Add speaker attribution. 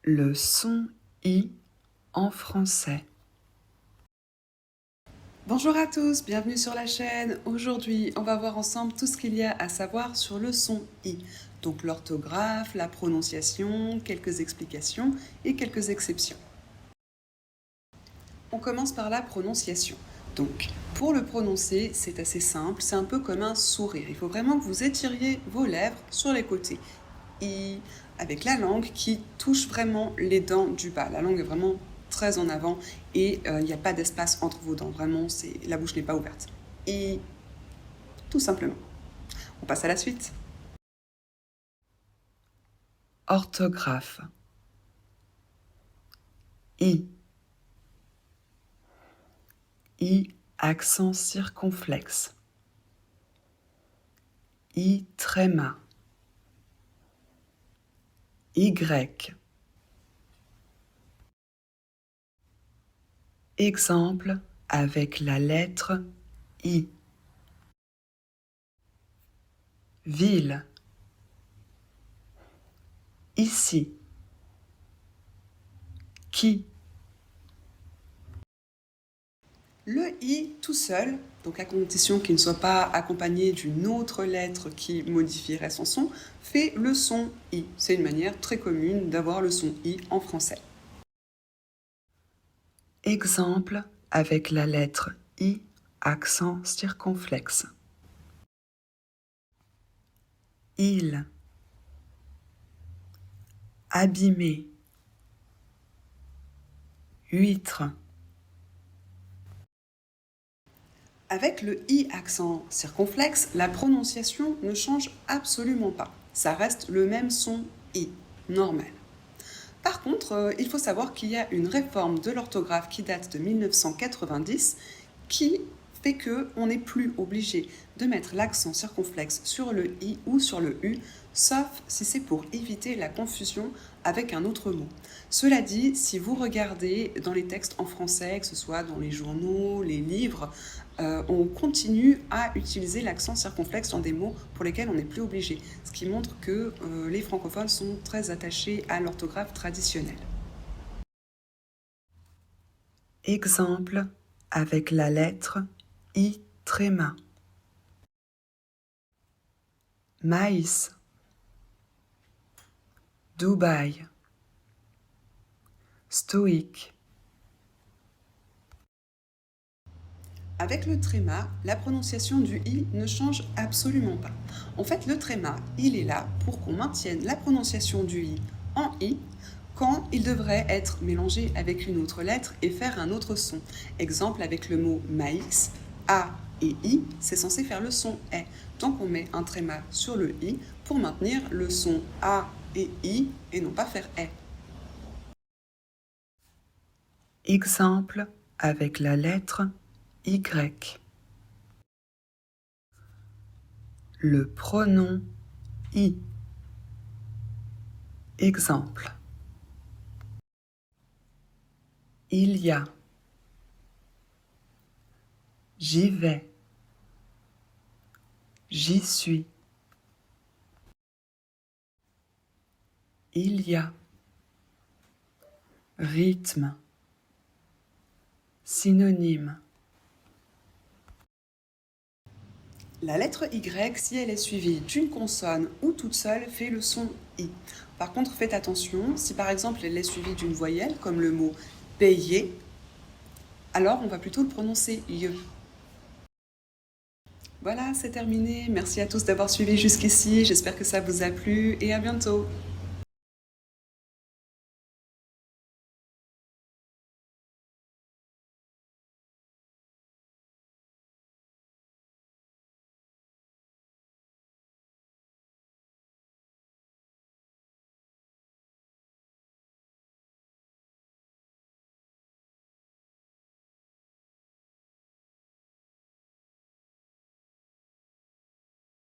Speaker 1: Le son I en français. Bonjour à tous, bienvenue sur la chaîne. Aujourd'hui, on va voir ensemble tout ce qu'il y a à savoir sur le son I. Donc l'orthographe, la prononciation, quelques explications et quelques exceptions. On commence par la prononciation. Donc, pour le prononcer, c'est assez simple, c'est un peu comme un sourire. Il faut vraiment que vous étiriez vos lèvres sur les côtés. I, avec la langue qui touche vraiment les dents du bas. La langue est vraiment très en avant et il n'y a pas d'espace entre vos dents. Vraiment, la bouche n'est pas ouverte. I, tout simplement. On passe à la suite. Orthographe. I. I, accent circonflexe. I, tréma. Y. Exemple avec la lettre I. Ville. Ici. Qui. Le I tout seul, donc à condition qu'il ne soit pas accompagné d'une autre lettre qui modifierait son son, fait le son I. C'est une manière très commune d'avoir le son I en français. Exemple avec la lettre I, accent circonflexe. Il. Abîmé. Huître. Avec le I accent circonflexe, la prononciation ne change absolument pas. Ça reste le même son I, normal. Par contre, il faut savoir qu'il y a une réforme de l'orthographe qui date de 1990 qui fait qu'on n'est plus obligé de mettre l'accent circonflexe sur le I ou sur le U, sauf si c'est pour éviter la confusion avec un autre mot. Cela dit, si vous regardez dans les textes en français, que ce soit dans les journaux, les livres, on continue à utiliser l'accent circonflexe dans des mots pour lesquels on n'est plus obligé, ce qui montre que les francophones sont très attachés à l'orthographe traditionnelle. Exemple avec la lettre I tréma. Maïs. Dubaï. Stoïque. Avec le tréma, la prononciation du I ne change absolument pas. En fait, le tréma, il est là pour qu'on maintienne la prononciation du I en I quand il devrait être mélangé avec une autre lettre et faire un autre son. Exemple avec le mot maïs, A et I, c'est censé faire le son E. Donc on met un tréma sur le I pour maintenir le son A et I et non pas faire E. Exemple avec la lettre Y. Le pronom I. Exemple. Il y a. J'y vais. J'y suis. Il y a. Rythme. Synonyme. La lettre Y, si elle est suivie d'une consonne ou toute seule, fait le son I. Par contre, faites attention, si par exemple elle est suivie d'une voyelle, comme le mot payer, alors on va plutôt le prononcer Y. Voilà, c'est terminé. Merci à tous d'avoir suivi jusqu'ici. J'espère que ça vous a plu et à bientôt.